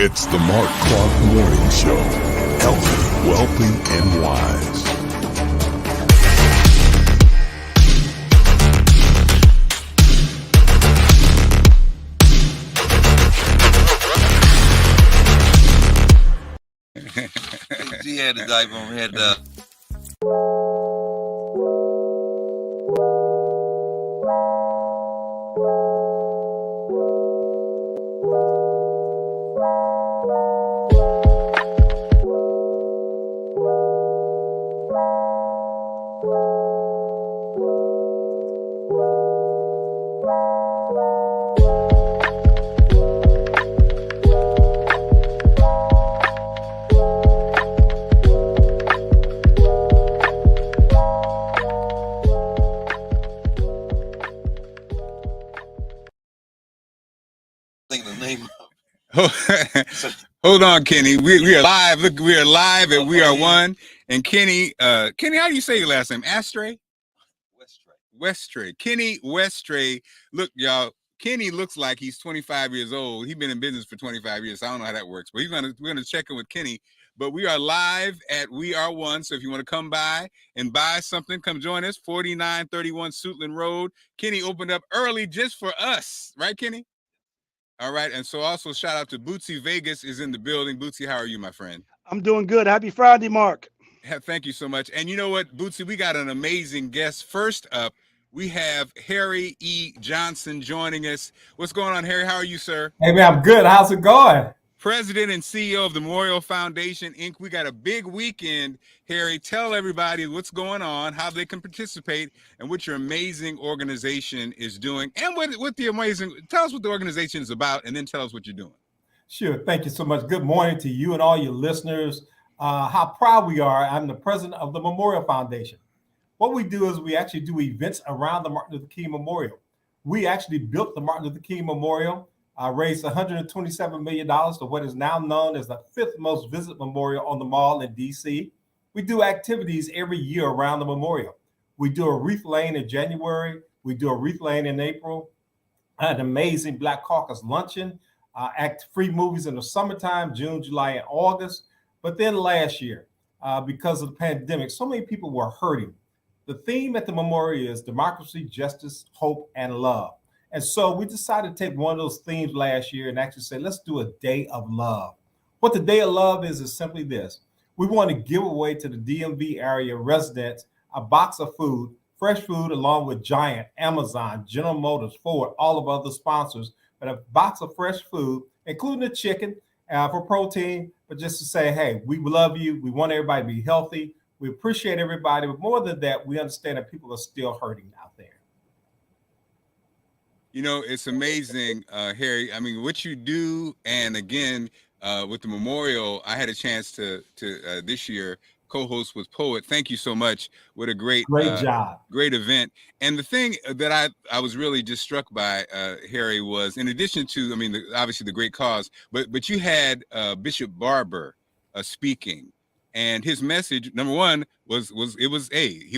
It's the Marc Clarke Morning Show. Healthy, wealthy, and wise. She had the diaper on her head. Hold on, Kenny. We are live. Look, we are live and we are one. And Kenny, how do you say your last name? WESTRAY? WESTRAY. Kenny WESTRAY. Look, y'all, Kenny looks like he's 25 years old. He's been in business for 25 years. So I don't know how that works, but we're gonna check in with Kenny. But we are live at We Are One. So if you want to come by and buy something, come join us. 4931 Suitland Road. Kenny opened up early just for us, right, Kenny? All right, and so also shout out to Bootsy Vegas is in the building. Bootsy, how are you, my friend? I'm doing good. Happy Friday, Mark. Thank you so much. And you know what, Bootsy, we got an amazing guest. First up, we have Harry E. Johnson joining us. What's going on, Harry? How are you, sir? Hey, man, I'm good. How's it going? President and CEO of the Memorial Foundation, Inc. We got a big weekend. Harry, tell everybody what's going on, how they can participate, and what your amazing organization is doing. And what the amazing, tell us what the organization is about, and then tell us what you're doing. Sure. Thank you so much. Good morning to you and all your listeners. How proud we are. I'm the president of the Memorial Foundation. What we do is we actually do events around the Martin Luther King Memorial. We actually built the Martin Luther King Memorial. Raised $127 million to what is now known as the 5th most visited memorial on the Mall in DC. We do activities every year around the memorial. We do a wreath laying in January. We do a wreath laying in April. An amazing Black Caucus luncheon. Free movies in the summertime, June, July, and August. But then last year, because of the pandemic, so many people were hurting. The theme at the memorial is democracy, justice, hope, and love. And so we decided to take one of those themes last year and actually say, let's do a day of love. What the day of love is simply this. We want to give away to the DMV area residents a box of food, fresh food, along with Giant, Amazon, General Motors, Ford, all of our other sponsors, but a box of fresh food, including the chicken for protein, but just to say, hey, we love you. We want everybody to be healthy. We appreciate everybody. But more than that, we understand that people are still hurting out there. You know, it's amazing, Harry. I mean, what you do, and again, with the memorial, I had a chance to this year co-host with Poet. Thank you so much. What a great job, great event. And the thing that I was really just struck by, Harry, was in addition to, I mean, obviously the great cause, but you had Bishop Barber speaking. And his message, number one, was direct,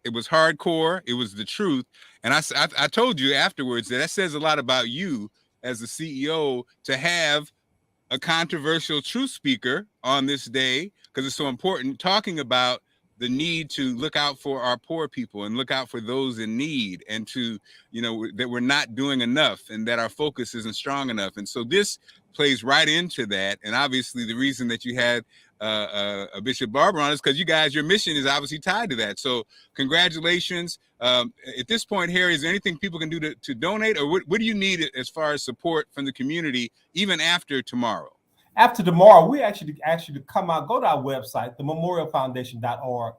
it was hardcore, it was the truth. And I told you afterwards that says a lot about you as the CEO to have a controversial truth speaker on this day, because it's so important, talking about the need to look out for our poor people and look out for those in need, and to, you know, that we're not doing enough and that our focus isn't strong enough. And so this plays right into that. And obviously the reason that you had a Bishop Barber on is because you guys, your mission is obviously tied to that. So congratulations. At this point, Harry, is there anything people can do to donate, or what do you need as far as support from the community, even after tomorrow? After tomorrow, we actually come out, go to our website, thememorialfoundation.org,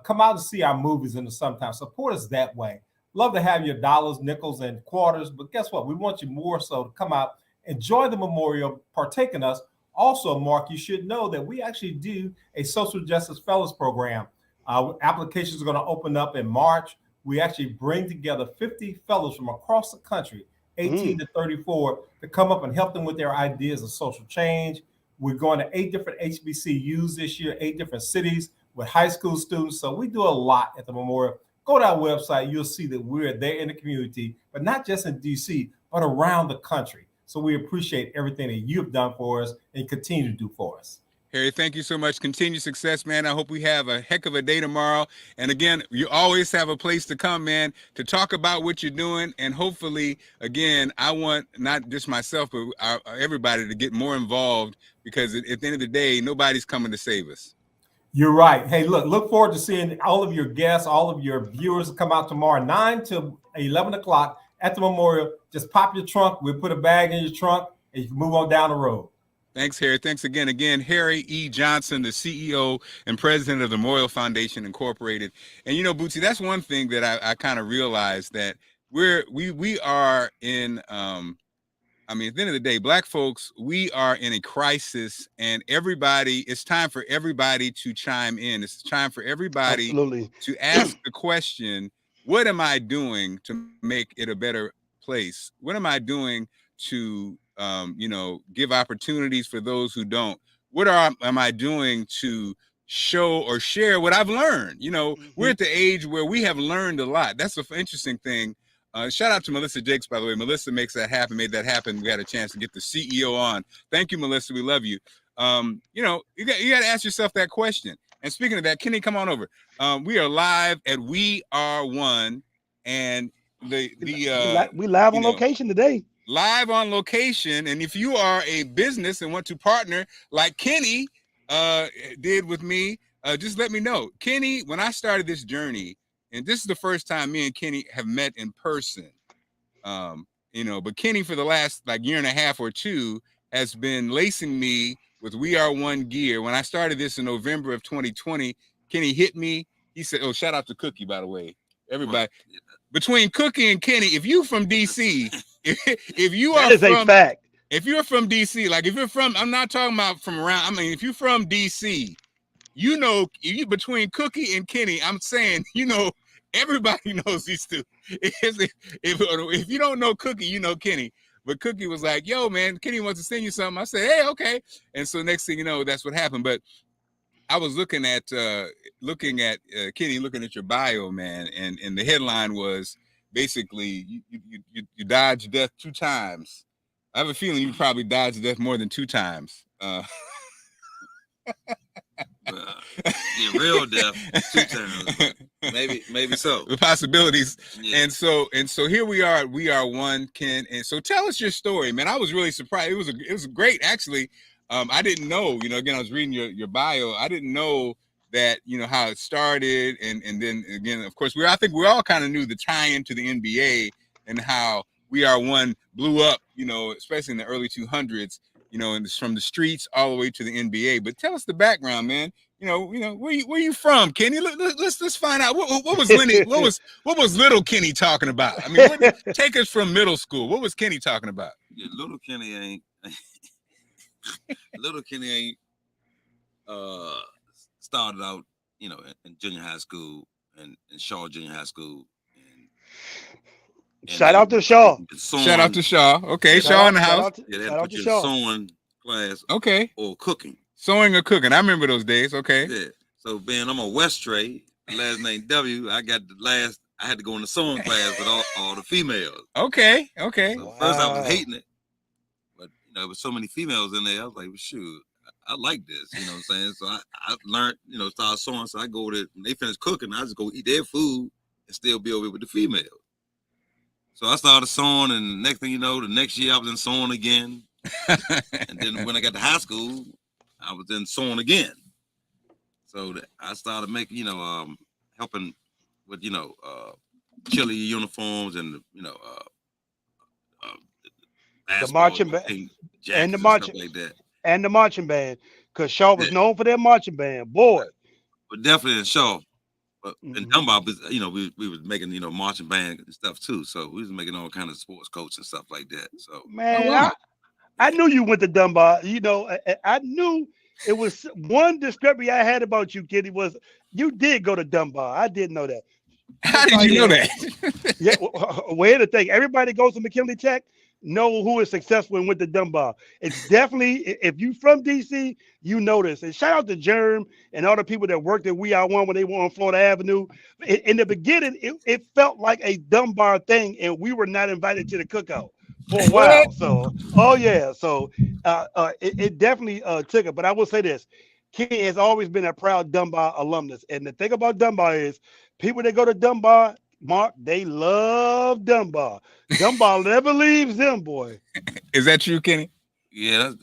come out and see our movies in the summertime. Support us that way. Love to have your dollars, nickels, and quarters, but guess what? We want you more so to come out, enjoy the memorial, partake in us. Also, Mark, you should know that we actually do a social justice fellows program. Applications are going to open up in March. We actually bring together 50 fellows from across the country, 18 to 34, to come up and help them with their ideas of social change. We're going to 8 different HBCUs this year, 8 different cities with high school students. So we do a lot at the memorial. Go to our website. You'll see that we're there in the community, but not just in DC, but around the country. So we appreciate everything that you've done for us and continue to do for us. Harry, thank you so much. Continued success, man. I hope we have a heck of a day tomorrow. And again, you always have a place to come, man, to talk about what you're doing. And hopefully, again, I want not just myself, but everybody to get more involved, because at the end of the day, nobody's coming to save us. You're right. Hey, look forward to seeing all of your guests, all of your viewers come out tomorrow, 9 to 11 o'clock at the memorial. Just pop your trunk. We'll put a bag in your trunk and you can move on down the road. Thanks, Harry. Thanks again. Harry E. Johnson, the CEO and president of the Memorial Foundation Incorporated. And, Bootsy, that's one thing that I kind of realized, that we are in, at the end of the day, Black folks, we are in a crisis, and it's time for everybody to chime in. It's time for everybody to ask the question, what am I doing to make it a better place? What am I doing to give opportunities for those who don't? What am I doing to show or share what I've learned? We're at the age where we have learned a lot. That's an interesting thing. Shout out to Melissa Jakes, by the way. Melissa made that happen. We had a chance to get the CEO on. Thank you, Melissa. We love you. You got to ask yourself that question. And speaking of that, Kenny, come on over. We are live at We Are One, and we live on location today. Live on location. And if you are a business and want to partner like Kenny did with me, just let me know. Kenny, when I started this journey, and this is the first time me and Kenny have met in person, but Kenny for the last year and a half or two has been lacing me with We Are One gear. When I started this in November of 2020, Kenny hit me. He said, oh, shout out to Cookie, by the way. Everybody. Between Cookie and Kenny, if you from DC, if you are that is a fact. If you're from DC, if you're from, I'm not talking about from around, if you're from DC, between Cookie and Kenny, I'm saying, everybody knows these two. If you don't know Cookie, you know Kenny. But Cookie was like, yo, man, Kenny wants to send you something. I said, hey, okay. And so next thing you know, that's what happened. But I was looking at Kenny, looking at your bio, man, and the headline was basically you dodged death 2 times. I have a feeling you probably dodged death more than 2 times. Real death 2 times, maybe so. The possibilities. Yeah. And so here we are. We are one, Ken. And so tell us your story, man. I was really surprised. It was great, actually. I didn't know, again, I was reading your bio. I didn't know that, how it started. And then again, of course, I think we all kind of knew the tie-in to the NBA and how We Are One blew up, especially in the early 200s, and from the streets all the way to the NBA. But tell us the background, man. Where you from, Kenny? Let's find out what was Lenny, what was little Kenny talking about? Take us from middle school. What was Kenny talking about? Yeah, little Kenny ain't started out, in junior high school and Shaw Junior High School. And shout out to Shaw. Shout out to Shaw. Okay, Shaw in the house. They had to put you in sewing class. Okay. Or cooking. Sewing or cooking. I remember those days. Okay. Yeah. So being I'm a WESTRAY, last name W, I had to go in the sewing class with all the females. Okay. So first I was hating it. But there was so many females in there, I was like, well, shoot, I like this, you know what I'm saying? So I learned, started sewing. So I go to, when they finish cooking, I just go eat their food and still be over with the females. So I started sewing, and next thing you know, the next year I was in sewing again. And then when I got to high school, I was in sewing again. So I started making, helping with, chili uniforms and, the marching band and the marching like that. And the marching band, because Shaw was known for their marching band, boy. But definitely in Shaw. But in Dunbar, you know, we was making, you know, marching band and stuff too. So we was making all kind of sports coats and stuff like that. So Man, I knew you went to Dunbar. You know, I knew it was one discrepancy I had about you, Kitty, was you did go to Dunbar. I didn't know that. How did you know that? Yeah, well, the thing, everybody goes to McKinley Tech, know who is successful and went to Dunbar. It's definitely, if you from DC, you know this. And shout out to Germ and all the people that worked at We Are One when they were on Florida Avenue. In the beginning, it felt like a Dunbar thing, and we were not invited to the cookout for a while. So, oh yeah, so it definitely took it. But I will say this. Kenny has always been a proud Dunbar alumnus. And the thing about Dunbar is people that go to Dunbar, Mark, they love Dunbar. Dunbar never leaves them, boy. Is that true, Kenny? yeah,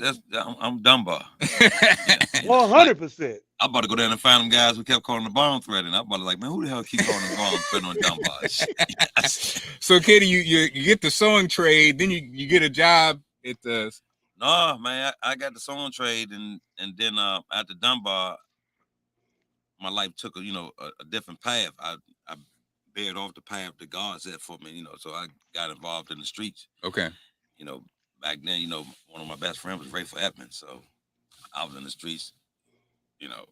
I'm Dunbar. 100%. I'm about to go down and find them guys who kept calling the bomb threat, and I'm about to like, man, who the hell keep calling the bomb threat on Dunbar? So, Kenny, you get the sewing trade, then you get a job at the. No, man, I got the sewing trade, and then after Dunbar, my life took a different path. I bared off the path that God set for me, you know. So I got involved in the streets. Okay. You know, back then, you know, one of my best friends was Rayful Edmonds, so I was in the streets, you know,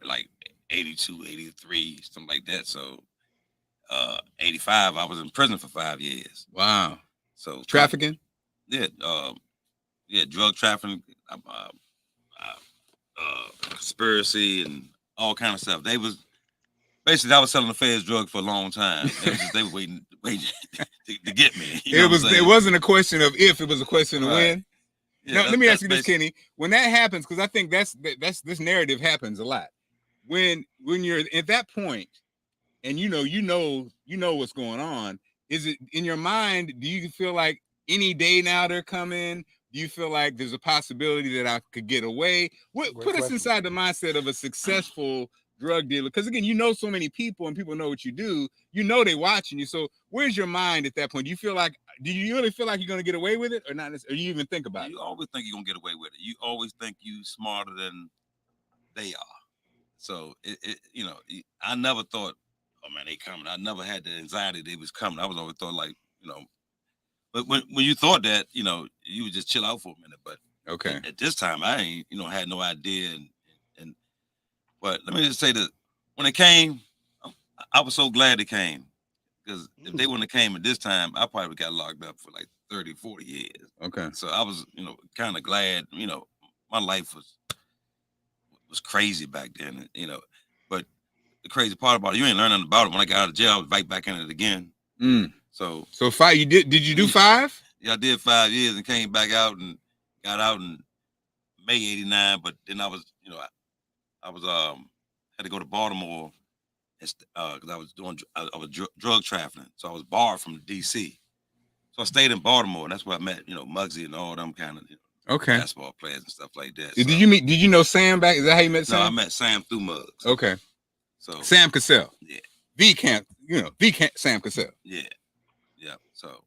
like 82, 83, something like that. So 85, I was in prison for 5 years. Wow. So trafficking? Yeah, drug trafficking, conspiracy, and all kind of stuff. They was basically, I was selling the feds drugs for a long time. It was just, they were waiting to get me. It wasn't a question of if, it was a question of when. Yeah, now, let me ask you this, Kenny. When that happens, because I think that's this narrative happens a lot. When you're at that point, and you know what's going on, is it in your mind? Do you feel like any day now they're coming? Do you feel like there's a possibility that I could get away? Put us inside the mindset of a successful drug dealer, because again, you know so many people, and people know what you do. You know they watching you. So where's your mind at that point? Do you really feel like you're gonna get away with it, or not? Or you even think about it? You always think you're gonna get away with it. You always think you smarter than they are. So you know, I never thought, oh man, they coming. I never had the anxiety they was coming. I was always thought like, you know, but when you thought that, you know, you would just chill out for a minute. But okay, at this time, I ain't, you know, had no idea. And but let me just say that when it came, I was so glad it came, because if they wouldn't have came at this time, I probably got locked up for like 30, 40 years. Okay. So I was, you know, kind of glad. You know, my life was crazy back then, you know. But the crazy part about it, you ain't learning about it. When I got out of jail, I was right back in it again. So 5, did you do 5? Yeah, I did 5 years and came back out and got out in May '89. But then I was, you know, I was had to go to Baltimore because I was drug trafficking. So I was barred from DC. So I stayed in Baltimore, and that's where I met, you know, Muggsy and all them kind of, you know, basketball players and stuff like that. Did you know Sam back? Is that how you met Sam? No, I met Sam through Muggs. Okay. So Sam Cassell. Yeah. Sam Cassell. Yeah. Yeah. So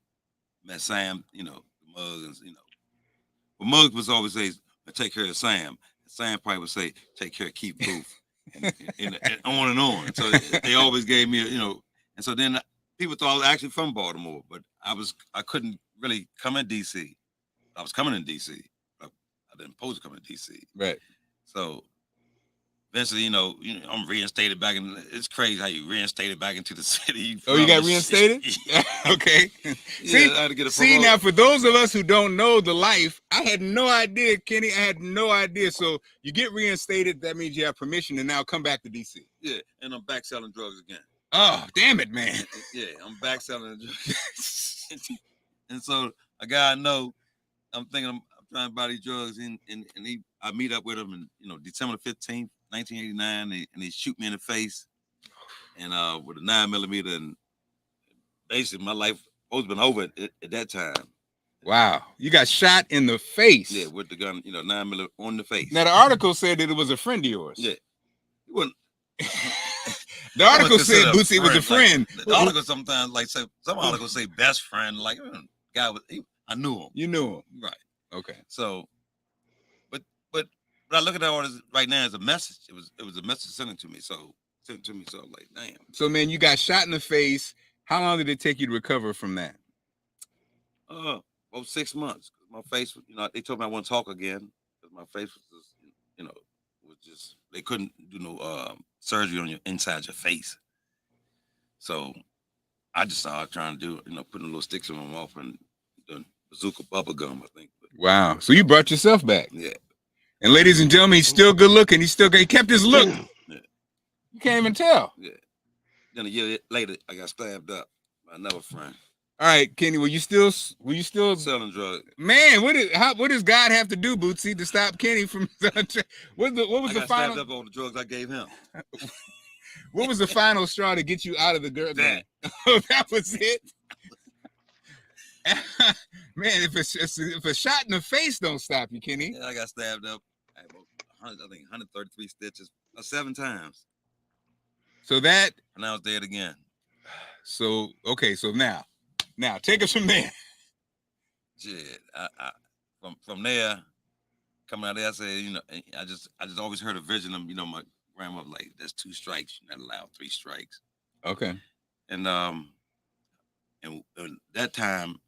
met Sam, you know, Muggs, you know. But Muggs was always say, take care of Sam. Sam probably would say, take care of Keith Booth. and on and on. So they always gave me, you know, and so then people thought I was actually from Baltimore, but I couldn't really come in DC. I was coming in DC. I didn't supposed to come in DC. Right. So eventually, you know, I'm reinstated back in. It's crazy how you reinstated back into the city. Oh, you got reinstated? Okay. Yeah, I had to get a parole. See, now for those of us who don't know the life, I had no idea, Kenny. I had no idea. So you get reinstated, that means you have permission to now come back to DC. Yeah, and I'm back selling drugs again. Oh, damn it, man. Yeah, I'm back selling drugs. And so a guy I know, I'm thinking I'm trying to buy these drugs, and I meet up with him, and you know, December 15th, 1989, and they shoot me in the face, and with a 9mm, and basically my life was been over at that time. Wow, you got shot in the face. Yeah, with the gun, you know, 9mm on the face. Now the article said that it was a friend of yours. Yeah, it wasn't. The article said Boosie was a friend. Like, the article sometimes, like, some articles say best friend. Like, guy was, I knew him. You knew him, right? Okay. So, but I look at that artist right now as a message. It was a message sent to me. So sent it to me. So I was like, damn. So man, you got shot in the face. How long did it take you to recover from that? About 6 months. My face, they told me I wouldn't talk again because my face was just, was just, they couldn't do no surgery on your inside your face. So I just started trying to do, putting little sticks in my mouth and doing bazooka bubble gum, I think. But, wow. So you brought yourself back. yeah. And ladies and gentlemen, he's still good looking. He kept his look. Yeah. You can't even tell. Yeah. Then a year later, I got stabbed up by another friend. All right, Kenny, were you still Selling drugs? Man, what does God have to do, Bootsy, to stop Kenny from selling drugs? What was the final? Stabbed up on the drugs I gave him. What was the final straw to get you out of the girl? That. Oh, that was it. Man, if a shot in the face don't stop you, Kenny. Yeah, I got stabbed up. I think 133 stitches 7 times. So that. And I was dead again. So okay, so now take us from there. Shit, from there, coming out there, I said, I just always heard a vision of, my grandmother, like, there's 2 strikes, you're not allowed 3 strikes. Okay. And that time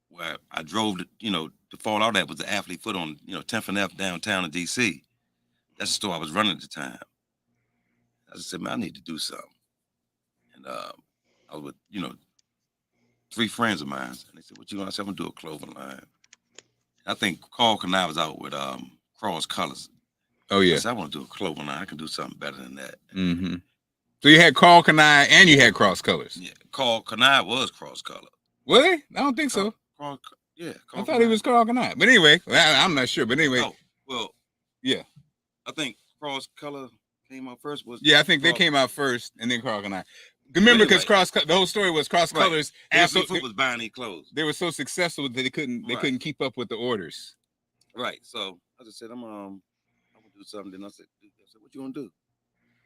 where I drove to fall out at was the Athlete Foot on 10th and F downtown in DC. That's the store I was running at the time. I just said, man, I need to do something. And I was with 3 friends of mine, and they said, "What you gonna?" I said, "I'm gonna do a clothing line." I think Carl Kanai was out with Cross Colors. Oh yeah. I said, "I want to do a clothing line. I can do something better than that." Mm-hmm. So you had Carl Kanai and you had Cross Colors. Yeah, Carl Kanai was Cross Color. Was he? I don't think so. Carl I thought he was Carl Kanai. But anyway, I'm not sure. But anyway. Oh, well, yeah. I think Cross Color came out first. I think they came out first, and then Carl Kanai. Remember, because the whole story was Cross Colors. Athlete Foot was buying these clothes. They were so successful that they couldn't keep up with the orders. Right. So I just said, I'm gonna do something. Then I said, what you gonna do?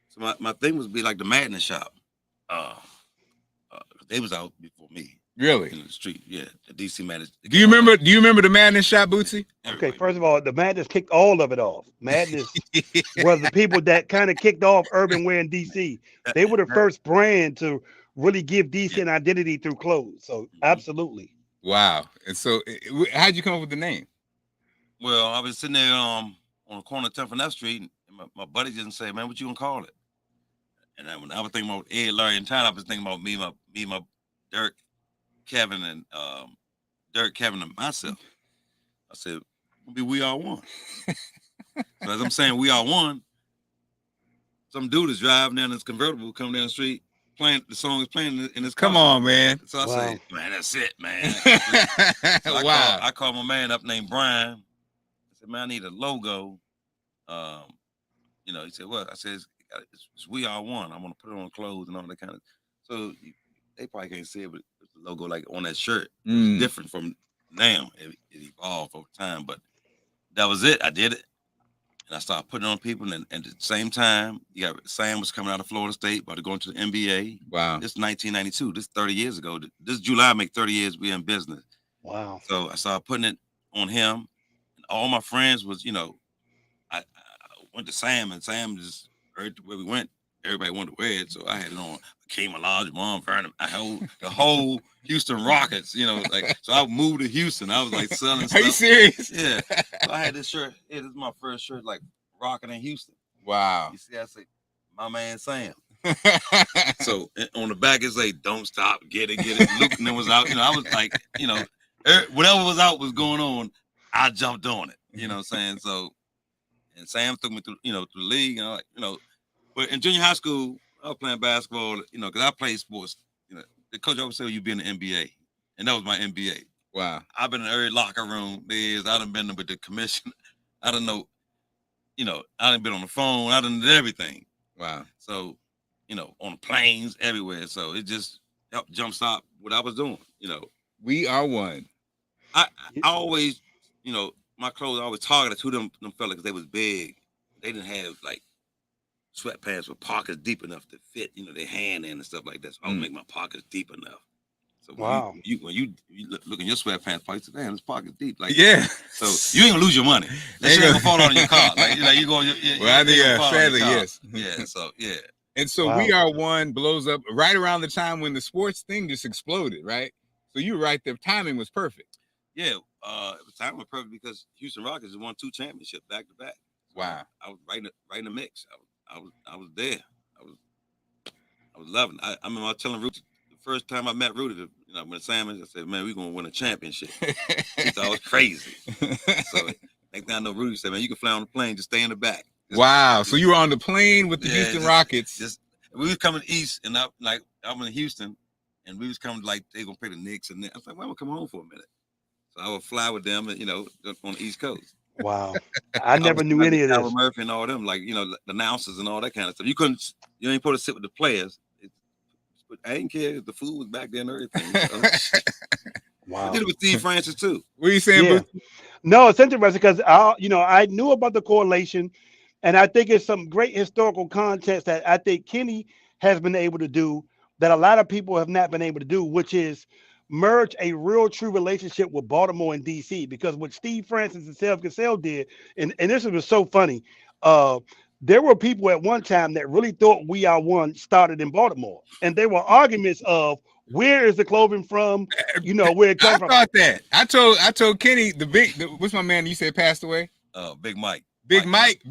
So my thing was be like the Madness shop. They was out before me. Really? In the street, yeah. The DC Madness. Do you remember the Madness shop, Bootsy? Okay, first of all, the Madness kicked all of it off. Madness was the people that kind of kicked off urban wear in DC. They were the first brand to really give DC an identity through clothes. So absolutely. Wow. And so how'd you come up with the name? Well, I was sitting there on the corner of 10th and F Street, and my buddy didn't say, "Man, what you gonna call it?" And when I was thinking about Ed, Larry, and Tyler, I was thinking about me, my Dirk, Kevin, and myself. I said, "It'll be We Are One." So as I'm saying We Are One, some dude is driving down this convertible, coming down the street, playing the song is playing in his car. Come on, man. So I say, "Man, that's it, man." So I called my man up named Brian. I said, "Man, I need a logo." He said, "What?" I said, it's We Are One. I want to put it on clothes and all that kind of. So they probably can't see it, but it's the logo like on that shirt. It's different from now. It evolved over time, but that was it. I did it, and I started putting it on people. And at the same time, Sam was coming out of Florida State, about to go into the NBA. Wow. This is 1992. This is 30 years ago. This July make 30 years we in business. Wow. So I started putting it on him. And all my friends was, I went to Sam, and Sam just heard where we went. Everybody wanted to wear it, so I had it on. Hakeem Olajuwon, Vernon, the whole Houston Rockets, so I moved to Houston. I was like selling stuff. Are you serious? Yeah. So I had this shirt. Yeah, this is my first shirt, like rocking in Houston. Wow. You see, I say, my man Sam. So on the back it's like, "Don't stop, get it. Luke and it was out. I was like, whatever was out was going on. I jumped on it. You know what I'm saying? So, and Sam took me through, through the league, but in junior high school, I was playing basketball, because I played sports. The coach always said, "You be in the NBA," and that was my NBA. Wow. I've been in every locker room. I done been with the commission. I don't know, I done been on the phone. I done did everything. Wow. So, on the planes, everywhere. So it just helped jumpstart what I was doing. We Are One. I always, my clothes I always targeted to them fellas because they was big. They didn't have like sweatpants with pockets deep enough to fit, their hand in and stuff like that. So I would make my pockets deep enough. So when you look in your sweatpants pockets, damn, this pocket's deep. Like, yeah. So you ain't gonna lose your money. That shit ain't gonna fall out of your car. Like you go. Well, I think family, yes. Yeah. So yeah. And so Wow. We Are One blows up right around the time when the sports thing just exploded, right? So you were right, the timing was perfect. Yeah, the time was perfect because Houston Rockets won 2 championships back to back. So Wow. I was right in the mix. I was there. I was loving it. I remember I was telling Rudy the first time I met Rudy, when Salmon, I said, man, we're gonna win a championship. He thought I was crazy. So next thing I know, Rudy said, man, you can fly on the plane, just stay in the back. Wow. So you were on the plane with the Houston Rockets. We was coming east, and I'm in Houston, and we was coming like they gonna play the Knicks, and I was like, well, I'm gonna come home for a minute. So I would fly with them, and on the East Coast. Wow. I never knew any of this. Murphy and all them, the announcers and all that kind of stuff. You ain't supposed to sit with the players. But I didn't care if the food was back there and everything. So. Wow. I did it with Steve Francis too. What are you saying, Yeah. No, it's interesting because I knew about the correlation, and I think it's some great historical context that I think Kenny has been able to do that a lot of people have not been able to do, which is merge a real true relationship with Baltimore and DC. Because what Steve Francis and Sel Cassell did, and this was so funny, there were people at one time that really thought We Are One started in Baltimore, and there were arguments of where is the clothing from, where it comes from. I thought that. I told Kenny what's my man you said passed away? Big Mike. Big Mike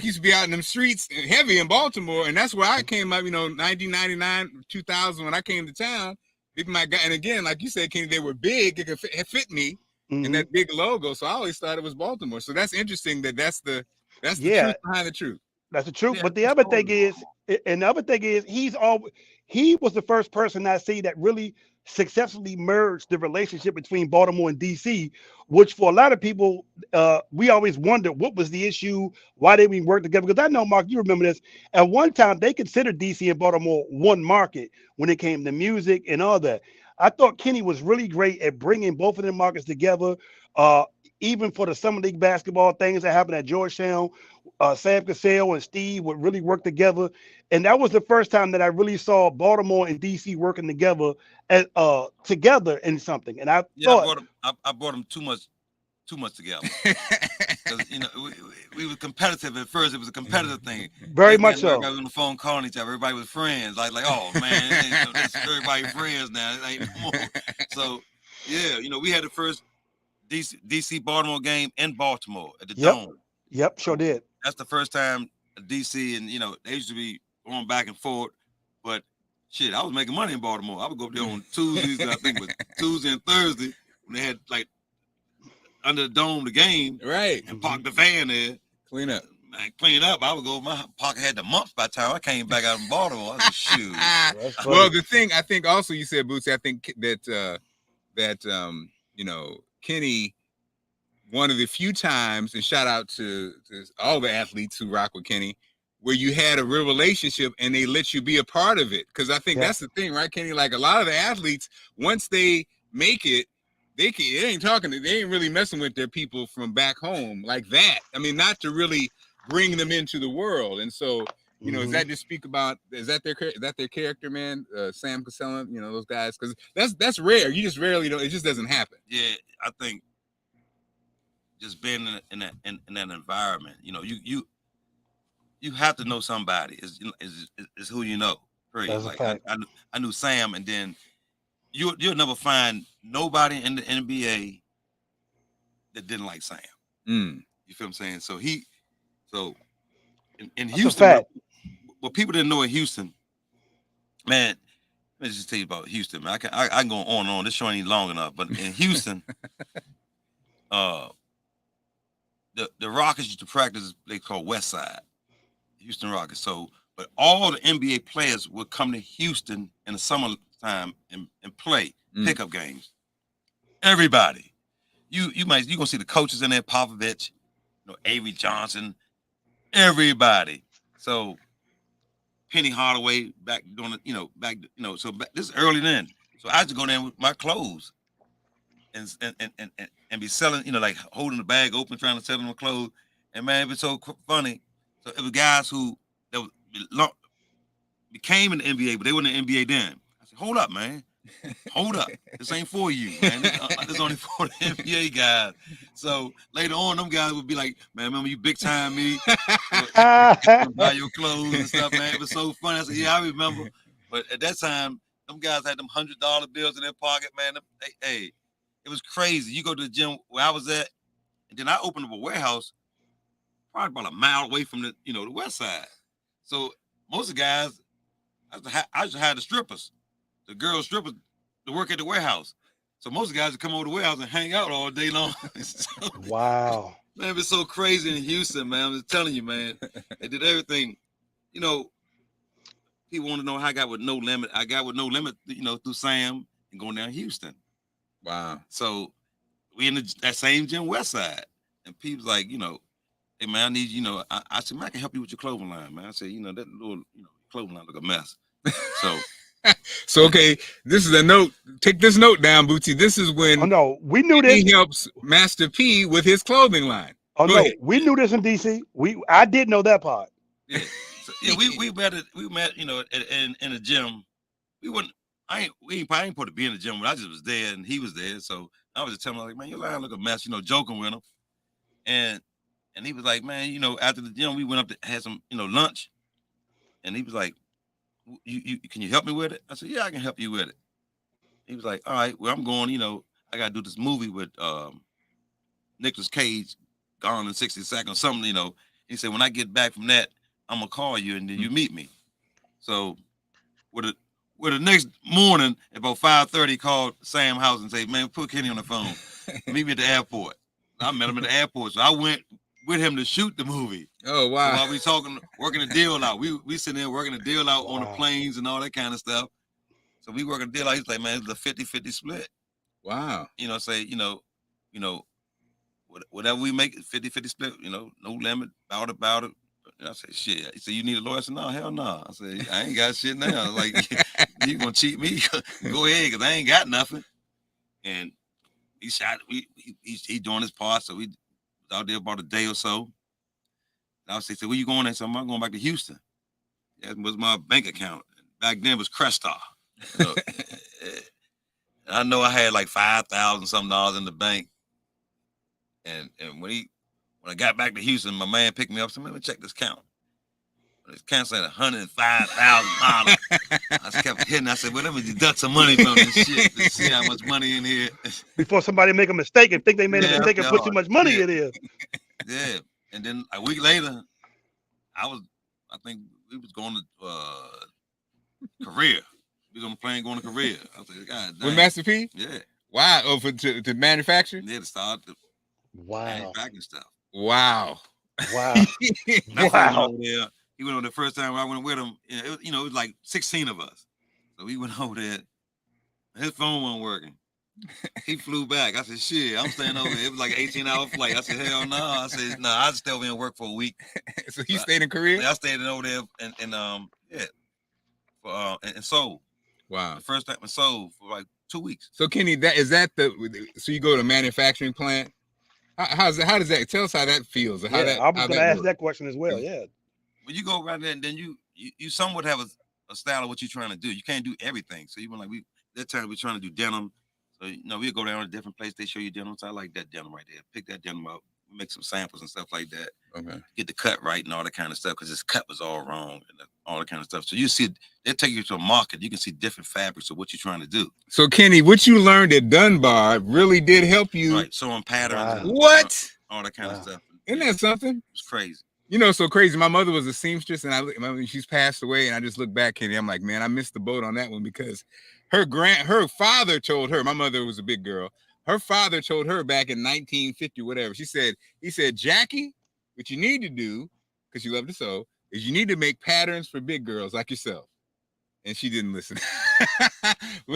used to be out in them streets heavy in Baltimore, and that's where I came up, 1999, 2000 when I came to town. Big Mike got, and again, like you said, Kenny, they were big. It could fit me in that big logo. So I always thought it was Baltimore. So that's interesting that's the truth behind the truth. That's the truth. Yeah, but the other thing is, he was the first person I see that really successfully merged the relationship between Baltimore and DC, which for a lot of people, we always wondered what was the issue, why did we work together? Because I know, Mark, you remember this. At one time, they considered DC and Baltimore one market when it came to music and all that. I thought Kenny was really great at bringing both of them markets together. Even for the summer league basketball things that happened at Georgetown, Sam Cassell and Steve would really work together, and that was the first time that I really saw Baltimore and DC working together together in something. And I thought I brought them too much together. Because we were competitive at first. It was a competitive thing. Very much so. Everybody was on the phone calling each other. Everybody was friends. Like oh man, everybody friends now. It ain't no more. So yeah, we had the first DC Baltimore game in Baltimore at the Dome. Yep, sure did. That's the first time DC and they used to be going back and forth, but shit, I was making money in Baltimore. I would go up there on Tuesdays, I think it was Tuesday and Thursday when they had like under the dome the game, right? And park the van there, clean up. Clean up. I would go. My pocket had the mumps by the time I came back out in Baltimore. I was like, shoot. Well, the thing I think also you said, Bootsy. I think that Kenny, one of the few times, and shout out to all the athletes who rock with Kenny, where you had a real relationship and they let you be a part of it. Because I think that's the thing, right, Kenny? Like a lot of the athletes, once they make it, they ain't really messing with their people from back home like that. I mean, not to really bring them into the world. And so, is that just speak about, is that their character, man? Sam Cassell, those guys, because that's rare. You just rarely it just doesn't happen. Yeah, I think just being in that environment, you have to know somebody is who you know. Period. Like I knew Sam, and then you'll never find nobody in the NBA that didn't like Sam. You feel what I'm saying? So in Houston, what people didn't know in Houston, man. Let me just tell you about Houston, man. I can go on and on. This show ain't long enough, but in Houston, the Rockets used to practice they call WESTRAY, Houston Rockets. So, but all the NBA players would come to Houston in the summertime and play pickup games. Everybody, you gonna see the coaches in there, Popovich, Avery Johnson, everybody. So Penny Hardaway back doing it, so this is early then. So I used to go there with my clothes and be selling, like holding the bag open, trying to sell them my clothes. And man, it was so funny. So it was guys who became in the NBA, but they weren't in the NBA then. I said, hold up, man. hold up, this ain't for you, man. This only for the NBA guys. So later on, them guys would be like, man, remember you big time me, buy your clothes and stuff, man. It was so funny. I said, yeah, I remember. But at that time, them guys had them $100 bills in their pocket, man. Hey, it was crazy. You go to the gym where I was at, and then I opened up a warehouse probably about a mile away from the west side. So most of the guys, I just had the strippers, the girl strippers, to work at the warehouse. So most of the guys would come over to the warehouse and hang out all day long. So, wow. Man, it's so crazy in Houston, man. I'm just telling you, man. They did everything. People want to know how I got with No Limit. I got with No Limit, through Sam and going down Houston. Wow. So we in that same gym west side. And people's like, hey, man, I need, I said, man, I can help you with your clothing line, man. I said, that little, clothing line look a mess. So, okay, this is a note. Take this note down, Bootsy. This is when we knew this. He helps Master P with his clothing line. Go ahead. We knew this in DC. I did know that part. Yeah. So, we met in the gym. I ain't supposed to be in the gym, but I just was there and he was there. So I was just telling him, like, man, your line look a mess, joking with him. And he was like, man, after the gym, we went up to had some, lunch. And he was like, can you help me with it? I said, yeah, I can help you with it. He was like, all right, well, I'm going, I got to do this movie with Nicolas Cage, Gone in 60 Seconds, something, He said, when I get back from that, I'm going to call you and then you meet me. So with the next morning, about 5:30, he called Sam house and said, man, put Kenny on the phone. Meet me at the airport. I met him at the airport. So I went with him to shoot the movie. Oh, wow. So while we talking, working the deal out, we sitting there working the deal out on the planes and all that kind of stuff. So we working the deal out. He's like, man, it's a 50-50 split. Wow. Whatever we make, 50-50 split, no limit, about it. And I said, shit. He said, you need a lawyer? I said, no, hell no. I said, I ain't got shit now. Like, you gonna cheat me? Go ahead, because I ain't got nothing. And he shot, he doing his part, so we was out there about a day or so. And I said, where you going at? So I'm going back to Houston. That was my bank account. Back then it was Crestar. I know I had like $5,000 something in the bank. And when I got back to Houston, my man picked me up. So let me check this count. This count said $105,000. I just kept hitting. I said, well, let me deduct some money from this shit to see how much money in here. Before somebody make a mistake and think they made a mistake and put too much money in here. Yeah. And then a week later, I think we was going to Korea. We was on the plane going to Korea. I was like, God damn. With Master P? Yeah. Wow. Oh, to manufacture? Yeah, to start the manufacturing stuff. Wow. Wow. Wow. He went over the first time I went with him. It was like 16 of us. So we went over there. His phone wasn't working. He flew back. I said, shit, I'm staying over there. It was like an 18-hour flight. I said, hell no. I said, no, I'll stay over here and work for a week. So he stayed in Korea? Yeah, I stayed over there in Seoul. Wow. The first time in Seoul for like 2 weeks. So Kenny, so you go to a manufacturing plant? How does that, tell us how that feels? I was going to ask that question as well. Yeah. When you go around there and then you somewhat have a style of what you're trying to do. You can't do everything. So even like that time we're trying to do denim. So we'll go down to a different place. They show you denim. So I like that denim right there. Pick that denim out. Make some samples and stuff like that. Okay. Get the cut right and all that kind of stuff because this cut was all wrong and all that kind of stuff. So you see, they take you to a market. You can see different fabrics of what you're trying to do. So Kenny, what you learned at Dunbar really did help you. Right. Sewing patterns. Wow. What? All that kind of stuff. Isn't that something? It's crazy. So crazy. My mother was a seamstress, and she's passed away. And I just look back, Kenny. I'm like, man, I missed the boat on that one because her father told her. My mother was a big girl. Her father told her back in 1950, whatever. He said, Jackie, what you need to do, because you love to sew, is you need to make patterns for big girls like yourself. And she didn't listen.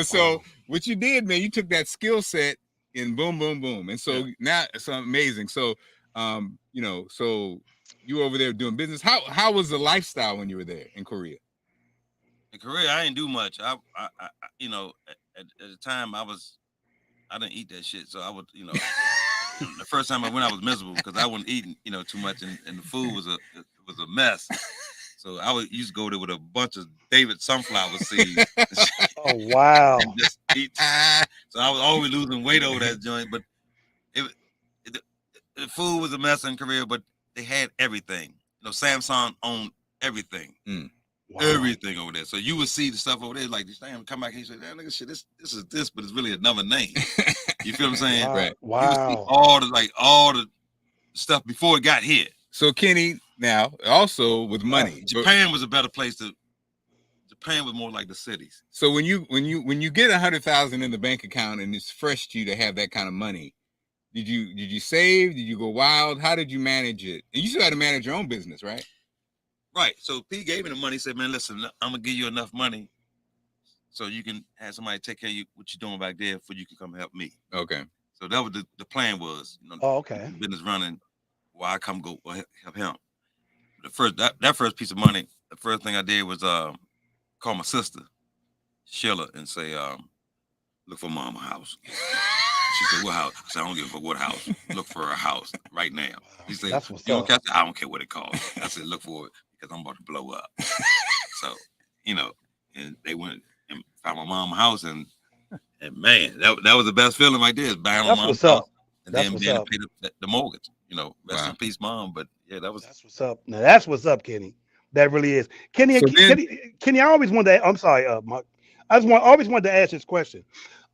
So what you did, man, you took that skill set and boom, boom, boom. And so now it's amazing. So, so you were over there doing business. How was the lifestyle when you were there in Korea? In Korea, I didn't do much. I at the time I didn't eat that shit. So I would, the first time I went, I was miserable because I wasn't eating, too much, and the food was a mess. So I used to go there with a bunch of David sunflower seeds. Oh wow! So I was always losing weight over that joint. But it the food was a mess in Korea, but they had everything. You know, Samsung owned everything. Wow. Everything over there. So you would see the stuff over there, like this thing come back and you say, "Damn, nigga, shit, this is this, but it's really another name." You feel what I'm saying? Wow. Right. You would see all the stuff before it got here. So Kenny, now also with money, Japan was a better place to. Japan was more like the cities. So when you get 100,000 in the bank account and it's fresh to you to have that kind of money, did you save? Did you go wild? How did you manage it? And you still had to manage your own business, right? Right. So P gave me the money. Said, "Man, listen, I'm gonna give you enough money so you can have somebody take care of you what you're doing back there, for you can come help me." Okay. So that was the plan was. You know, okay. business running while I come go help him. The first that first piece of money, the first thing I did was call my sister, Sheila, and say, look for Mama house. She said, what house? I said, I don't give a fuck what house. Look for her house right now. He said, That's what's you don't up. care? I don't care what it costs. I said, look for it because I'm about to blow up. So, you know, and they went and found my mom's house, and man, that was the best feeling right there, is buying my That's mom's what's house up. and That's then what's being up. able to pay the mortgage. You know, rest Wow. in peace, Mom. But yeah, that's what's up. Now that's what's up, Kenny. That really is. Kenny, So then- Kenny, I always wanted to, I'm sorry, Mark. Always wanted to ask this question.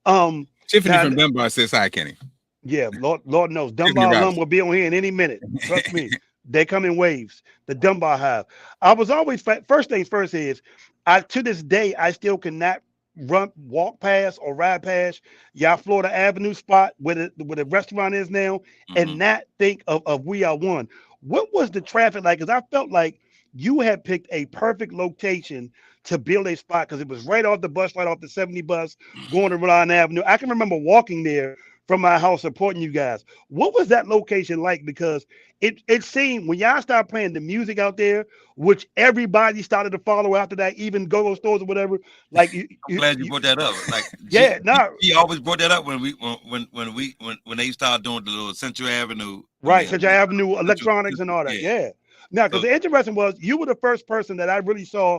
Tiffany Now, from Dunbar says hi, Kenny. yeah, Lord knows. Tiffany Dunbar alum Robinson. will be on here in any minute. Trust me. They come in waves. The Dunbar Hive. I was always, first things first is, to this day, I still cannot walk past or ride past y'all Florida Avenue spot where the restaurant is now, and not think of We Are One. What was the traffic like? Because I felt like you had picked a perfect location to build a spot, because it was right off the bus, right off the 70 bus, going to Rhode Island Avenue. I can remember walking there from my house supporting you guys. What was that location like? Because it seemed when y'all started playing the music out there, which everybody started to follow after that, even go-go stores or whatever. Like, I'm glad you brought that up. Like, yeah, he always brought that up when they started doing the little Central Avenue, right, Central Avenue electronics and all that. Yeah. Now, because the interesting was, you were the first person that I really saw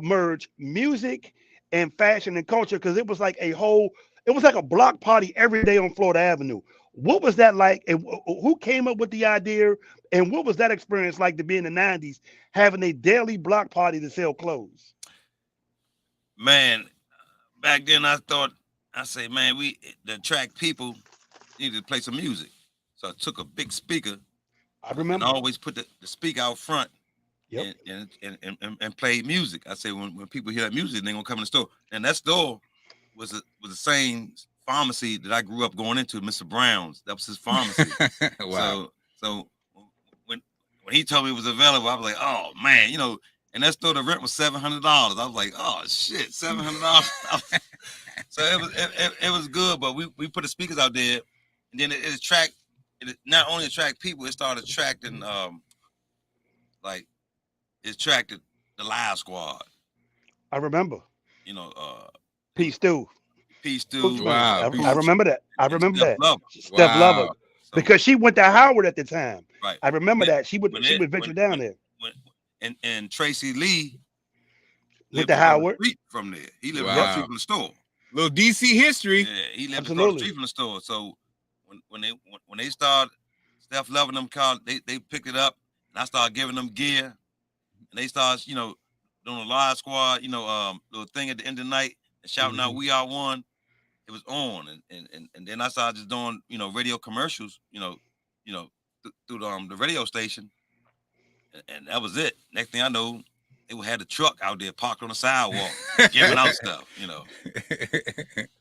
merge music and fashion and culture, because it was like a block party every day on Florida Avenue. What was that like? And who came up with the idea? And what was that experience like to be in the 90s, having a daily block party to sell clothes? Man, back then I say, man, to attract people, needed to play some music. So I took a big speaker. I remember. And I always put the speaker out front. Yep. And play music. I say, when people hear that music, they're gonna come in the store. And that store was the same pharmacy that I grew up going into, Mr. Brown's. That was his pharmacy. Wow. So when he told me it was available, I was like, oh man, you know. And that store, the rent was $700. I was like, oh shit, $700. So it was good, but we put the speakers out there, and then it not only attract people, it started attracting it attracted the Live Squad. I remember. You know, Peace Stew. Wow. I remember that. I remember Steph that. Lover. Steph Lover. So, because she went to Howard at the time. Right. I remember that. She would venture down there. And Tracy Lee Went to Howard. Street from there. He lived across the street from the store. Little DC history. Yeah, he lived across the street from the store. So when they started, Steph Lover them called, they picked it up, and I started giving them gear. And they started, you know, doing a Live Squad, you know, little thing at the end of the night and shouting out, "We Are One." It was on, and then I started just doing, you know, radio commercials, you know, through the radio station, and that was it. Next thing I know, they had a truck out there parked on the sidewalk giving out stuff, you know.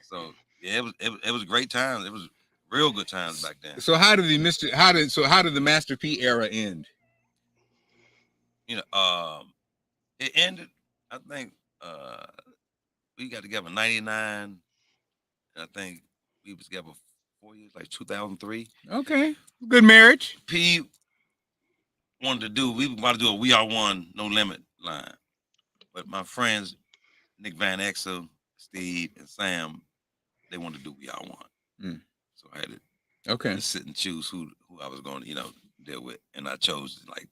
So yeah, it was great times. It was real good times back then. So how did the Master P era end? You know, it ended, I think, we got together in 99. And I think we was together 4 years, like 2003. Okay. Good marriage. We wanted to do a We Are One, No Limit line. But my friends, Nick Van Exel, Steve, and Sam, they wanted to do We Are One. So I had to sit and choose who I was going to, you know, deal with. And I chose, like,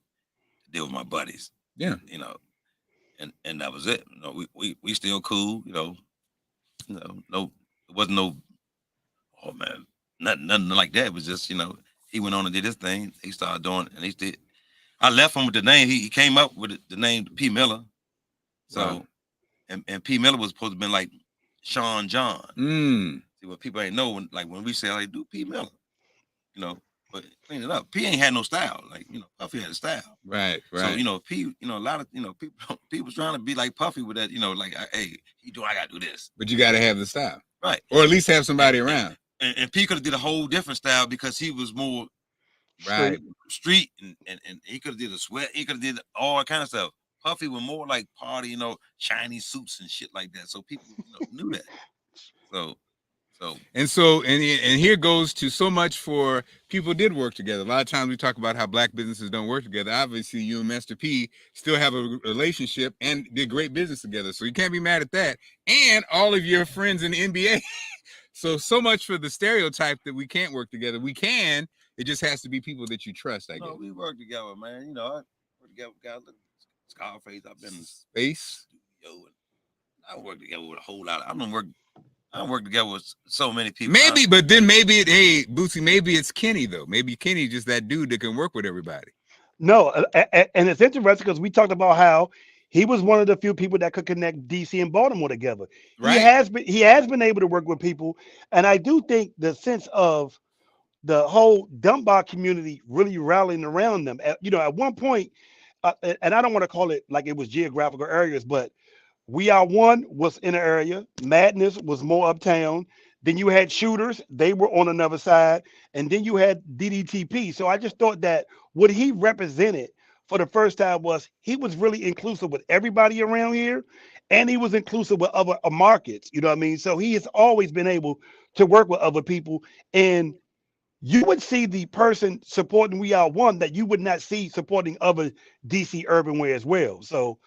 deal with my buddies. Yeah. You know, and that was it. You know, we still cool, you know. just no, it wasn't no. Oh man, nothing like that. It was just he went on and did his thing. He started doing, and he did. I left him with the name. He came up with the name P. Miller. So, Wow. and P. Miller was supposed to be like Sean John. See, what people ain't know when we say like do P. Miller, but clean it up. P ain't had no style. Like Puffy had a style. Right. So P, a lot of people trying to be like Puffy with that. Like, hey, I gotta do this. But you got to have the style, right? Or at least have somebody around. And P could have did a whole different style because he was more street, and he could have did a sweat. He could have did all kind of stuff. Puffy was more like party, shiny suits and shit like that. So people knew that. And here goes to so much for people did work together. A lot of times we talk about how black businesses don't work together. Obviously, you and Master P still have a relationship and did great business together. So you can't be mad at that. And all of your friends in the NBA. So much for the stereotype that we can't work together. We can. It just has to be people that you trust, I guess. No, we work together, man. I work together with guys like Scarface. I've been in Space. studio, and I work together with a whole lot. I don't work together with so many people. Maybe, but then maybe Bootsy, maybe it's Kenny though. Maybe Kenny's just that dude that can work with everybody. No, and it's interesting because we talked about how he was one of the few people that could connect DC and Baltimore together. Right. He has been able to work with people, and I do think the sense of the whole Dunbar community really rallying around them. At one point, and I don't want to call it like it was geographical areas, but We Are One was in an area. Madness was more uptown. Then you had Shooters. They were on another side. And then you had DDTP. So I just thought that what he represented for the first time was he was really inclusive with everybody around here. And he was inclusive with other markets. You know what I mean? So he has always been able to work with other people. And you would see the person supporting We Are One that you would not see supporting other DC urban wear as well. So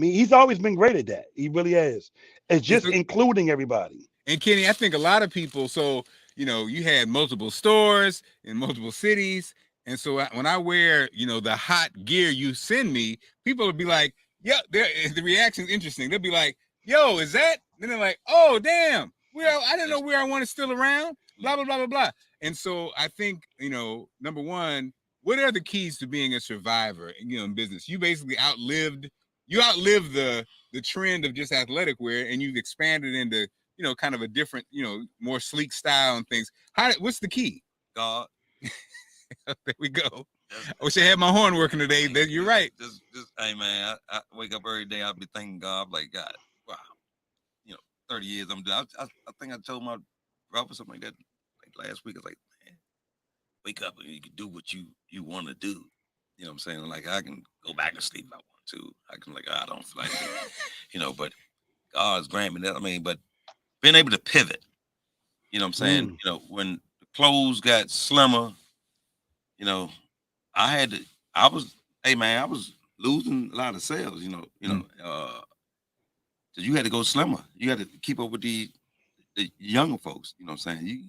he's always been great at that. He really has. It's just including everybody. And Kenny, I think a lot of people, so, you had multiple stores in multiple cities. And so when I wear, the hot gear you send me, people would be like, yeah, the reaction's interesting. They'll be like, yo, is that? And they're like, oh, damn. I didn't know We Are One is still around. Blah, blah, blah, blah, blah. And so I think, number one, what are the keys to being a survivor, in business? You basically outlived the trend of just athletic wear, and you've expanded into, kind of a different, more sleek style and things. What's the key? God. There we go. I wish I had my horn working today. You're right. Just hey man, I wake up every day. I'll be thanking God, like God, wow, 30 years I'm doing. I think I told my brother something like that like last week. I was like, man, wake up and you can do what you want to do. You know what I'm saying? Like I can go back and sleep if I want to. I can I don't feel like it. But God's granted me that. I mean, but being able to pivot, you know what I'm saying? When the clothes got slimmer, I was losing a lot of sales, so you had to go slimmer. You had to keep up with the younger folks, you know what I'm saying?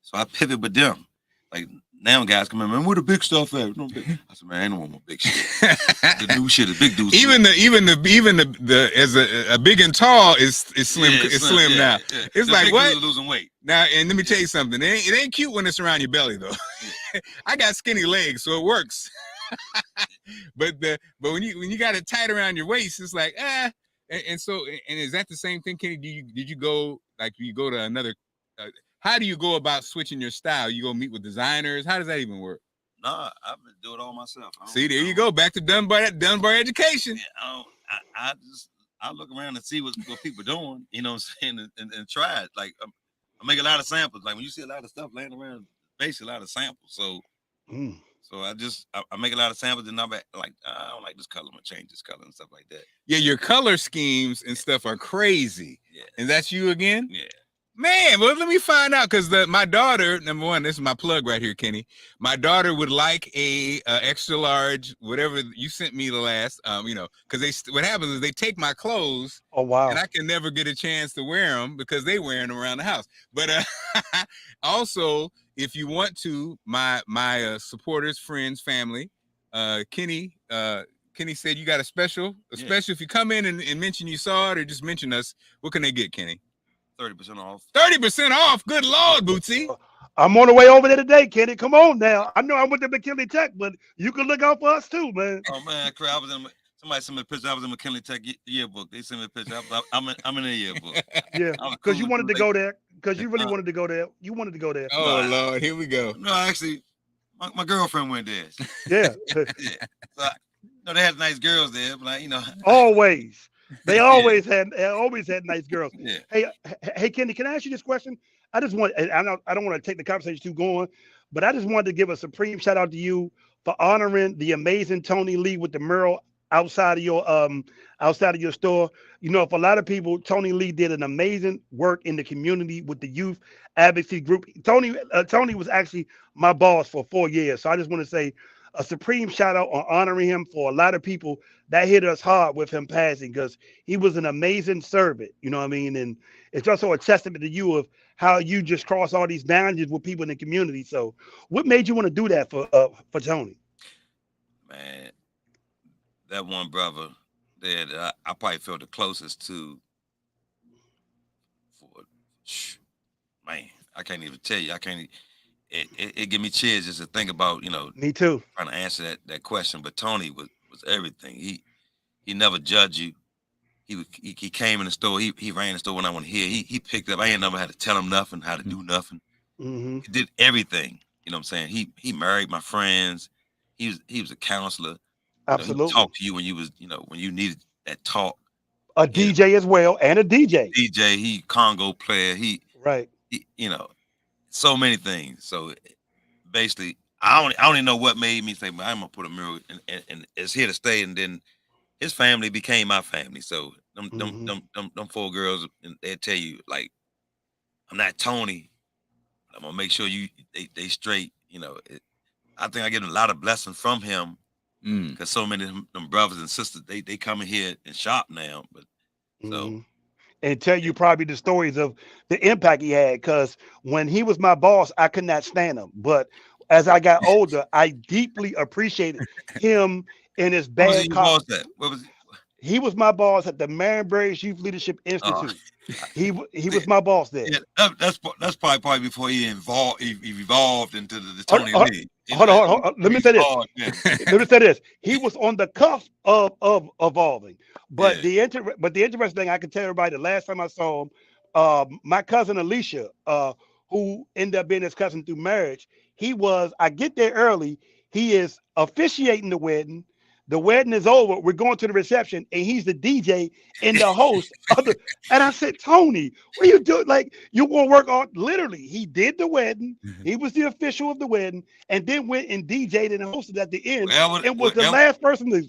So I pivot with them. Like now guys come in, man, where the big stuff at? No big. I said, man, I don't want no big shit. The new shit is big dudes. Even the as a big and tall is slim. Yeah, it's slim now. Yeah. It's like what? Losing weight. Now, and let me tell you something. It ain't cute when it's around your belly though. I got skinny legs, so it works. but when you got it tight around your waist, it's like And so is that the same thing, Kenny? Did you go to another? How do you go about switching your style? You go meet with designers? How does that even work? Nah, I've been doing it all myself. See, there you go. Back to Dunbar education. Yeah, I look around and see what people are doing, you know what I'm saying, and try it. Like I make a lot of samples. Like when you see a lot of stuff laying around, basically a lot of samples. So so I make a lot of samples, and I'm like, I don't like this color. I'm gonna change this color and stuff like that. Yeah, your color schemes and stuff are crazy. Yeah. And that's you again? Yeah. Man, well, let me find out, because my daughter, number one, this is my plug right here, Kenny. My daughter would like a extra large, whatever you sent me the last, because what happens is they take my clothes. Oh wow! And I can never get a chance to wear them because they wearing them around the house. But also, if you want to, my supporters, friends, family, Kenny said you got a special. If you come in and mention you saw it or just mention us, what can they get, Kenny? 30% off. 30% off. Good Lord, Bootsy. I'm on the way over there today, Kenny. Come on now. I know I went to McKinley Tech, but you can look out for us too, man. Oh man, I was in. Somebody sent me a picture. I was in McKinley Tech yearbook. They sent me a picture. I'm in a yearbook. Yeah, because you wanted to go there. Because you really wanted to go there. You wanted to go there. Oh Lord, here we go. No, actually, my girlfriend went there. Yeah. Yeah. So, they had nice girls there, but like, Always. They always had nice girls. Yeah. Hey, Kenny, can I ask you this question? I just want, I don't want to take the conversation too going, but I just wanted to give a supreme shout out to you for honoring the amazing Tony Lee with the mural outside of your store. For a lot of people, Tony Lee did an amazing work in the community with the youth advocacy group. Tony was actually my boss for 4 years, so I just want to say a supreme shout out on honoring him. For a lot of people, that hit us hard with him passing, because he was an amazing servant. You know what I mean? And it's also a testament to you of how you just cross all these boundaries with people in the community. So what made you want to do that for Tony? Man, that one brother that I probably felt the closest to. Man, I can't even tell you. It give me chills just to think about, Me too. Trying to answer that question. But Tony was everything. He never judged you. He came in the store. He ran the store when I went here. He picked up. I ain't never had to tell him nothing, how to do nothing. Mm-hmm. He did everything. You know what I'm saying? He married my friends. He was a counselor. Absolutely. He talked to you when you was, when you needed that talk. A DJ as well, and a DJ. He Congo player. Right. So many things. So basically, I don't even know what made me say, I'm gonna put a mural, and it's here to stay. And then his family became my family. So them 4 girls, and they'll tell you, like, I'm not Tony. I'm gonna make sure they straight. I think I get a lot of blessings from him, because so many of them brothers and sisters, they come in here and shop now. But so. And tell you probably the stories of the impact he had, because when he was my boss, I could not stand him. But as I got older, I deeply appreciated him in his bad cop. He was my boss at the Marion Youth Leadership Institute. He was my boss there. Yeah, that's probably before he evolved into the Tony Lee. Hold on. Let me say this. Let me say this. He was on the cusp of evolving. But the interesting thing I can tell everybody, the last time I saw him, my cousin Alicia, who ended up being his cousin through marriage, I get there early. He is officiating the wedding. The wedding is over. We're going to the reception, and he's the DJ and the host and I said, Tony, what are you doing? Like, you want to work on? Literally, he did the wedding. He was the official of the wedding, and then went and DJ'd and hosted at the end. Was the last person to.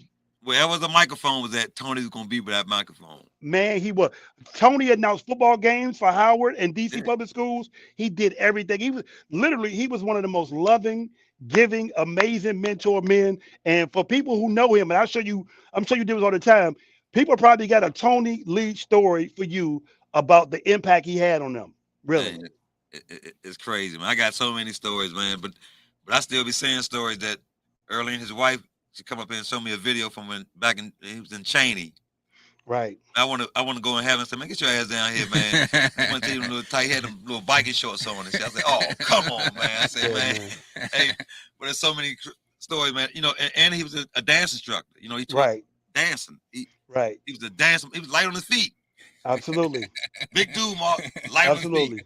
Wherever the microphone was at, Tony was gonna be with that microphone. Man, he was. Tony announced football games for Howard and DC public schools. He did everything. He was one of the most loving, giving, amazing mentor men. And for people who know him, and I'm sure you do this all the time, people probably got a Tony Lee story for you about the impact he had on them. Really. Man, it's crazy, man. I got so many stories, man, but I still be saying stories that early in his wife, she come up here and show me a video from when he was in Cheney. Right. I want to go in heaven and say, man, get your ass down here, man. I went to him little tight, he had them little Viking shorts on and shit. I said, oh, come on, man. I said, man. Hey, but there's so many stories, man. And he was a dance instructor. He taught dancing. He was a dancer. He was light on his feet. Absolutely. Big dude, Mark. Light on his feet.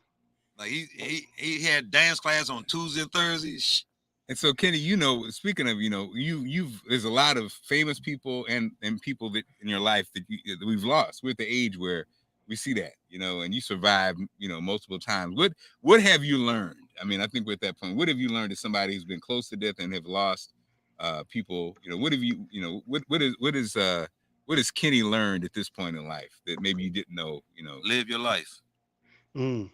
Like he had dance class on Tuesday and Thursdays. And so, Kenny, speaking of, there's a lot of famous people and people that in your life that we've lost. We're at the age where we see that, and you survived, multiple times. What have you learned? I mean, I think we're at that point. What have you learned as somebody who's been close to death and have lost people? What have you, what has Kenny learned at this point in life that maybe you didn't know? Live your life. You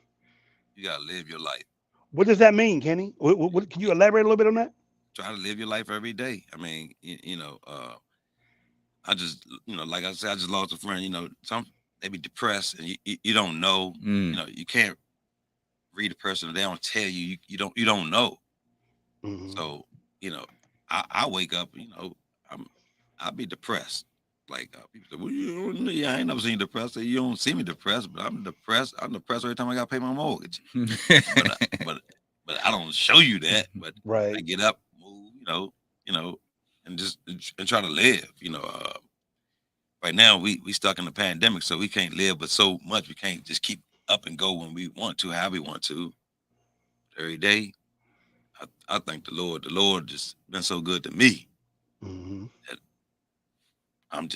gotta live your life. What does that mean, Kenny? What, can you elaborate a little bit on that? Try to live your life every day. I mean, I just, like I said, I just lost a friend. Some they be depressed and you don't know. You can't read a person. They don't tell you. You don't know. So I wake up. I'll be depressed. like people say, well, yeah, I ain't never seen you depressed. I say, you don't see me depressed, but I'm depressed. I'm depressed every time I got to pay my mortgage. but I don't show you that. But I get up, move, and just and try to live. Right now we stuck in the pandemic, so we can't live, but so much we can't just keep up and go when we want to, how we want to. Every day, I thank the Lord. The Lord just been so good to me. Mm-hmm. That I'm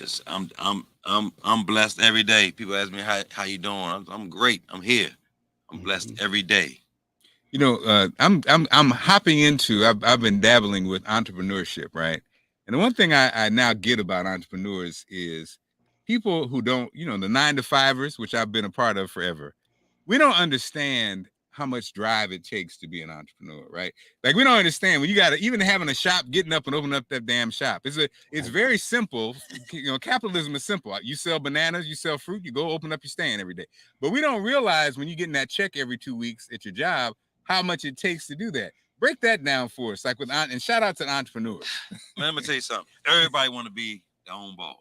blessed every day. People ask me how you doing. I'm great. I'm here. I'm blessed every day. I'm hopping into. I've been dabbling with entrepreneurship, right? And the one thing I now get about entrepreneurs is people who don't, the 9-to-5ers, which I've been a part of forever. We don't understand how much drive it takes to be an entrepreneur, right? Like we don't understand when you got to even having a shop, getting up and opening up that damn shop. It's very simple. Capitalism is simple. You sell bananas, you sell fruit, you go open up your stand every day. But we don't realize when you're getting that check every 2 weeks at your job, how much it takes to do that. Break that down for us, and shout out to the entrepreneurs. Let me tell you something. Everybody want to be their own boss.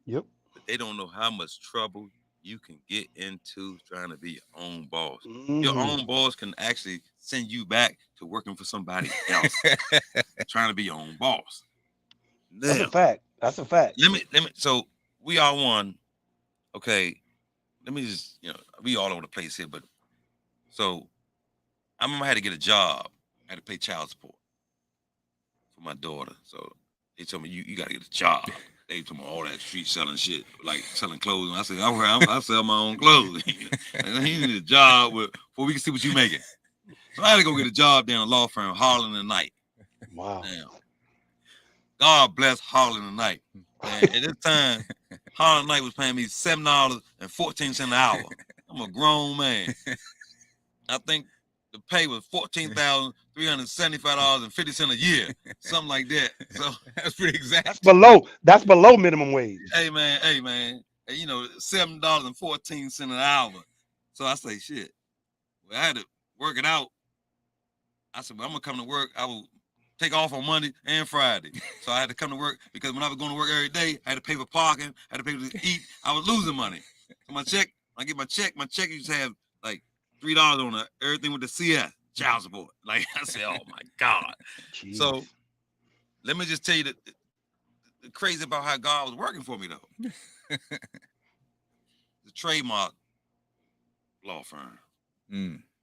Yep. But they don't know how much trouble you can get into trying to be your own boss. Mm-hmm. Your own boss can actually send you back to working for somebody else. Trying to be your own boss. Now, That's a fact. That's a fact. Let me. So we are one. Okay. Let me just. We all over the place here, but so I remember I had to get a job. I had to pay child support for my daughter. So they told me you got to get a job. They told me all that street selling shit, like selling clothes. And I said, I sell my own clothes. And he needed a job before we can see what you making. So I had to go get a job down in a law firm, Harlan and Knight. Wow. Now, God bless Harlan and Knight. And at this time, Harlan and Knight was paying me $7.14 an hour. I'm a grown man. I think the pay was $14,375.50 a year, something like that. So that's pretty exact. That's below minimum wage. Hey man, $7.14 an hour. So I say, shit. Well, I had to work it out. I said, well, I'm gonna come to work. I will take off on Monday and Friday. So I had to come to work because when I was going to work every day, I had to pay for parking, I had to pay to eat. I was losing money. So I get my check used to have like $3 on it, everything with the CS, child support. Like I said, oh my God. Jeez. So let me just tell you the crazy about how God was working for me though. The trademark law firm.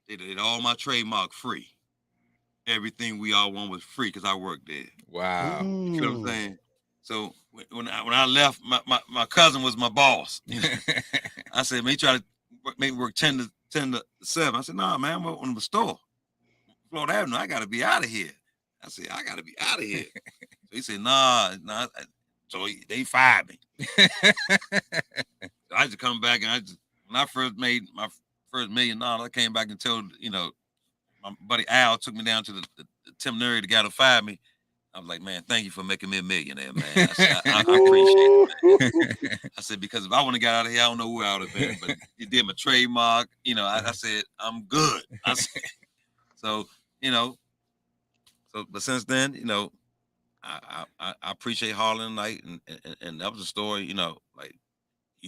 They did all my trademark free. Everything we all want was free because I worked there. Wow. You know what I'm saying? So when I left, my cousin was my boss. I said, man, he tried to make me work 10 to 7. I said, nah, man, I'm on the store. Florida Avenue, I got to be out of here. I said, I got to be out of here. So he said, nah. So they fired me. So I just come back and when I first made my first $1 million, I came back and told, my buddy Al took me down to the Tim Nuri, the guy who fired me. I was like, man, thank you for making me a millionaire, man. I said, I appreciate it, man. I said, because if I wouldn't have got out of here, I don't know where I would have been. But you did my trademark. I said, I'm good. I said, so, but since then, I appreciate Harlan Knight. And that was a story, like,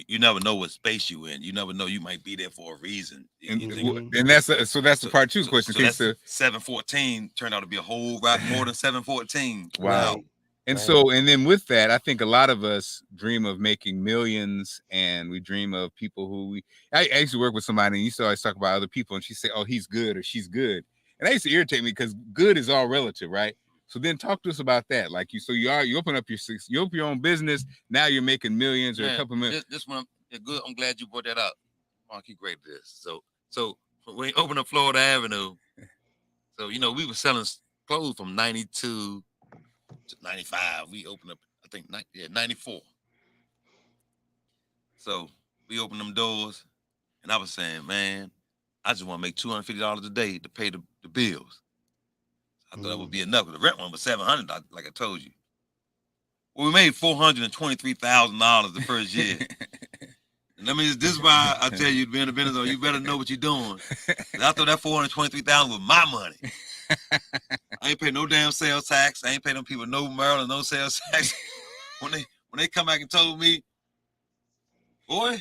you never know what space you in. You never know you might be there for a reason. And that's the part 2 question. So that's 714 turned out to be a whole lot more than 714. Wow. Right. And so, and then with that, I think a lot of us dream of making millions, and we dream of people who I used to work with somebody, and you used to always talk about other people, and she'd say, oh, he's good or she's good. And that used to irritate me because good is all relative, right? So then talk to us about that. Like you open up your own business. Now you're making millions or a couple million. This one, good. I'm glad you brought that up. Mark, you great at this. So when you open up Florida Avenue, so, we were selling clothes from 92 to 95. We opened up, I think, 94. So we opened them doors and I was saying, man, I just want to make $250 a day to pay the bills. I thought that would be enough. The rent one was $700, like I told you. Well, we made $423,000 the first year. And this is why I tell you, being a business owner, you better know what you're doing. I thought that $423,000 was my money. I ain't pay no damn sales tax. I ain't pay them people no Maryland, no sales tax. When when they come back and told me, boy,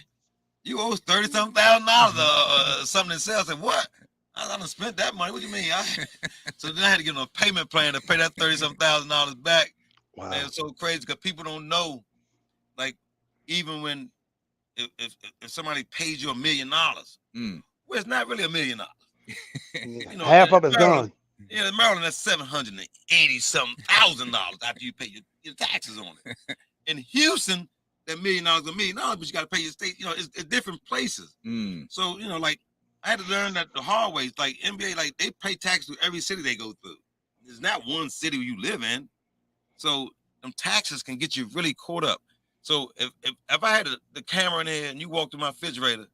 you owe $30,000 something in sales. I said, what? I done spent that money. What do you mean? So then I had to get on a payment plan to pay that $30,000 back. Wow. Man, it's so crazy because people don't know. Like, even when if somebody pays you $1 million, well, it's not really $1 million. You know, half of it's gone. Yeah, in Maryland, that's $780,000 after you pay your taxes on it. In Houston, that $1 million is $1 million, but you got to pay your state. You know, it's different places. So, you know, like I had to learn that the hard way. Like NBA, like they pay taxes to every city they go through. There's not one city you live in, so them taxes can get you really caught up. So if I had the camera in there and you walked through my refrigerator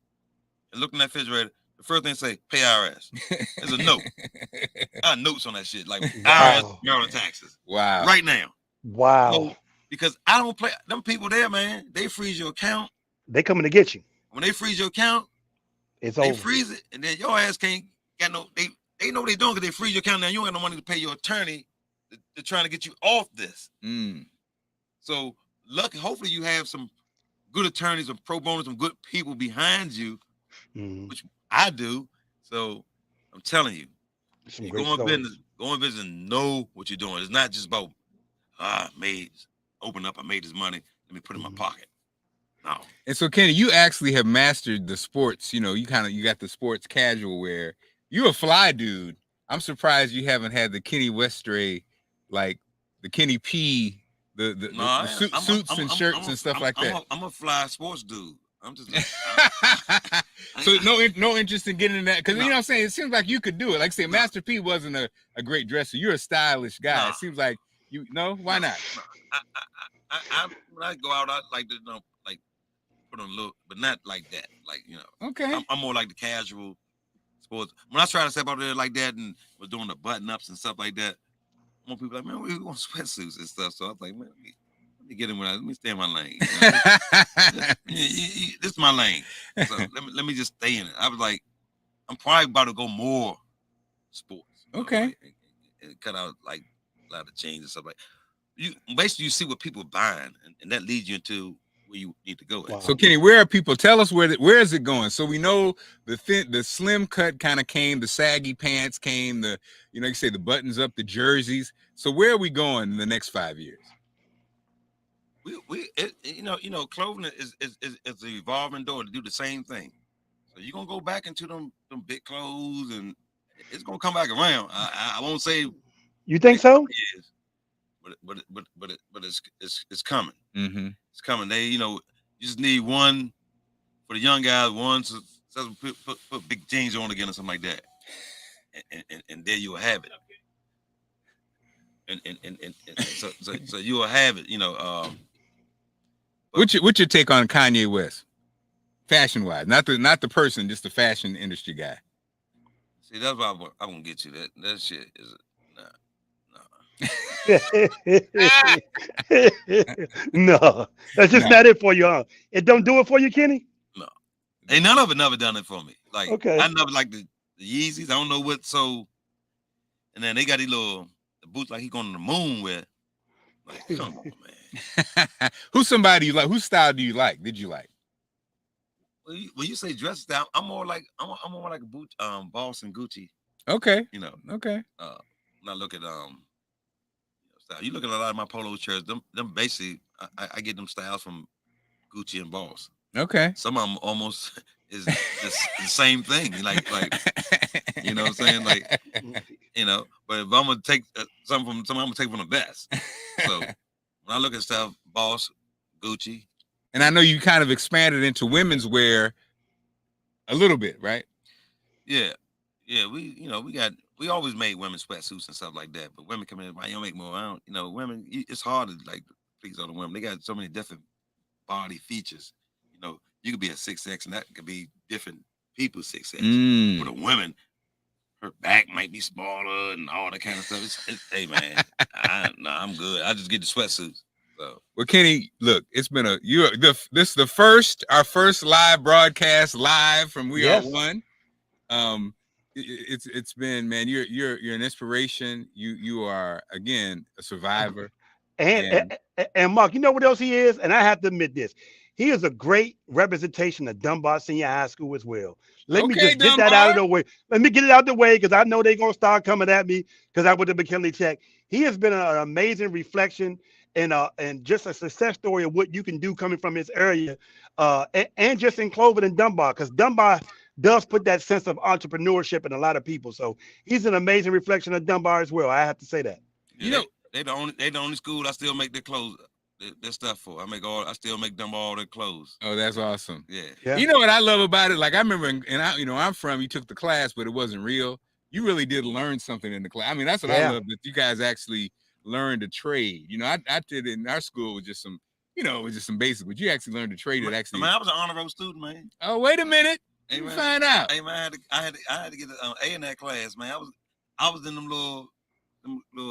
and looked in that refrigerator, the first thing say, pay IRS. There's a note. I have notes on that shit, like IRS, Maryland taxes. Wow. Right now. Wow. So, because I don't play them people there, man. They freeze your account. They coming to get you. When they freeze your account, it's they over. freeze it, and then your ass can't got no. They know what they doing because they freeze your account. Now you don't got no money to pay your attorney. They're trying to get you off this. So lucky, hopefully you have some good attorneys, some pro bono, some good people behind you, which I do. So I'm telling you, you go in business and know what you're doing. It's not just about open up, I made this money, let me put it in my pocket. No. And so, Kenny, you actually have mastered the sports. You know, you got the sports casual wear. You're a fly dude. I'm surprised you haven't had the Kenny Westray, like the Kenny P, the suits and shirts and stuff like that. I'm a fly sports dude. I'm just so no interest in getting in that, because you know what I'm saying, it seems like you could do it. Like I say, Master P wasn't a great dresser. You're a stylish guy. It seems like you know, why not? When I go out, I like to like put on a look, but not like that. Like, you know, okay. I'm more like the casual sports. When I try to step out there like that and was doing the button ups and stuff like that, more people like, man, we want sweatsuits and stuff. So I was like, man, let me get in let me stay in my lane. You know? This is my lane. So let me just stay in it. I was like, I'm probably about to go more sports. Okay. Know, and cut out like a lot of chains and stuff like. You basically see what people are buying, and that leads you into where you need to go. Wow. So Kenny, where are people? Tell us where is it going? So we know the slim cut kind of came, the saggy pants came, the you say the buttons up, the jerseys. So where are we going in the next 5 years? Clothing is an evolving door to do the same thing. So you're gonna go back into them big clothes, and it's gonna come back around. I won't say. You think so? Yes. But it's coming. It's coming. They you just need one for the young guys. One to put big jeans on again or something like that, and there you will have it. And so you will have it. What's your take on Kanye West, fashion wise? Not the person, just the fashion industry guy. See, that's why I'm gonna get you. That shit is. No, that's just not it for you, huh? It don't do it for you, Kenny? No. Ain't none of it never done it for me. Like, okay. I never like the Yeezys. I don't know what, so, and then they got these the boots like he going to the moon with. Like, come on, man. Who's somebody you like? Whose style do you like? Did you like? When you say dress style, I'm more like a boot, Boss and Gucci. Okay. Okay. When I look at style, you look at a lot of my polo shirts. Them basically, I get them styles from Gucci and Boss. Okay. Some of them almost is the same thing. Like you know what I'm saying? Like, but if I'm gonna take something from someone, I'm gonna take from the best. So when I look at stuff, Boss, Gucci. And I know you kind of expanded into women's wear a little bit, right? Yeah. We always made women's sweatsuits and stuff like that, but women come in, why you don't make more? I don't, women, it's hard to like please other women. They got so many different body features. You could be a 6X and that could be different people's 6X. But a woman, her back might be smaller and all that kind of stuff. Hey man, I'm good. I just get the sweatsuits. So. Well, Kenny, look, it's been this is our first live broadcast live from We Are One. It's been, man, you're an inspiration. You are again a survivor. And Mark, you know what else he is? And I have to admit this. He is a great representation of Dunbar Senior High School as well. Let me just get that out of the way. Let me get it out of the way because I know they're going to start coming at me because I went to McKinley Tech. He has been an amazing reflection and just a success story of what you can do coming from his area and just in Clovis and Dunbar, because Dunbar does put that sense of entrepreneurship in a lot of people. So he's an amazing reflection of Dunbar as well. I have to say that. Yeah, you know, they the only school I still make their clothes. Their stuff for. I still make them all their clothes. Oh, that's awesome. Yeah. You know what I love about it? Like I remember, I'm from. You took the class, but it wasn't real. You really did learn something in the class. I mean, that's what I love, that you guys actually learned a trade. You know, I did it in our school with just some, it was just some basic, but you actually learned a trade that actually. I was an honor roll student, man. Oh, wait a minute. Hey, man, find out. Hey man, I had to get an A in that class, man. I was in them little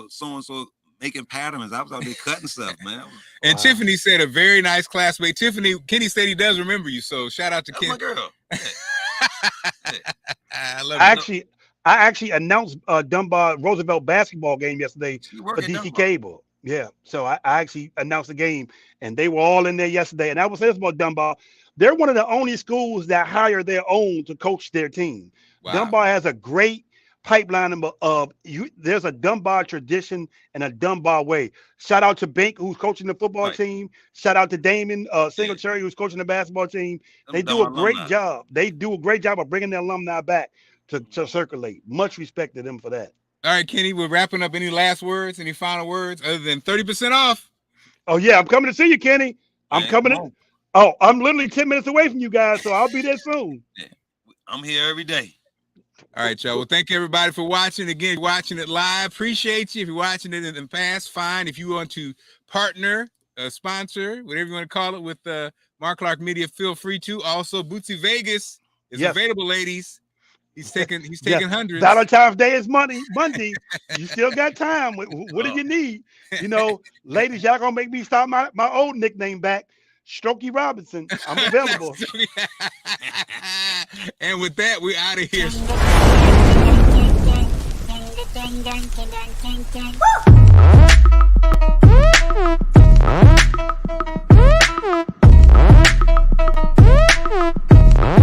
so and so. Making patterns. I was out there cutting stuff, man. And wow. Tiffany said a very nice classmate. Kenny said he does remember you, so shout out to Kenny. My girl. I love it. I actually announced Dunbar Roosevelt basketball game yesterday for DC Cable. Yeah, so I actually announced the game, and they were all in there yesterday. And I will say this about Dunbar: they're one of the only schools that hire their own to coach their team. Wow. Dunbar has a great pipeline of there's a Dunbar tradition and a Dunbar way. Shout out to Bink, who's coaching the football team. Shout out to Damon Singletary, who's coaching the basketball team. They do a great job. They do a great job of bringing their alumni back to circulate. Much respect to them for that. All right, Kenny, we're wrapping up. Any last words? Any final words other than 30% off? Oh yeah, I'm coming to see you, Kenny. I'm coming in. Oh, I'm literally 10 minutes away from you guys, so I'll be there soon. Yeah. I'm here every day. All right, y'all. Well, thank you, everybody, for watching. Again, watching it live. Appreciate you. If you're watching it in the past, fine. If you want to partner, sponsor, whatever you want to call it, with Marc Clarke Media, feel free to. Also, Bootsy Vegas is available, ladies. He's taking hundreds. Valentine's Day is Monday. You still got time. What do you need? Ladies, y'all gonna make me start my old nickname back. Strokey Robinson. I'm available. And with that, we're out of here.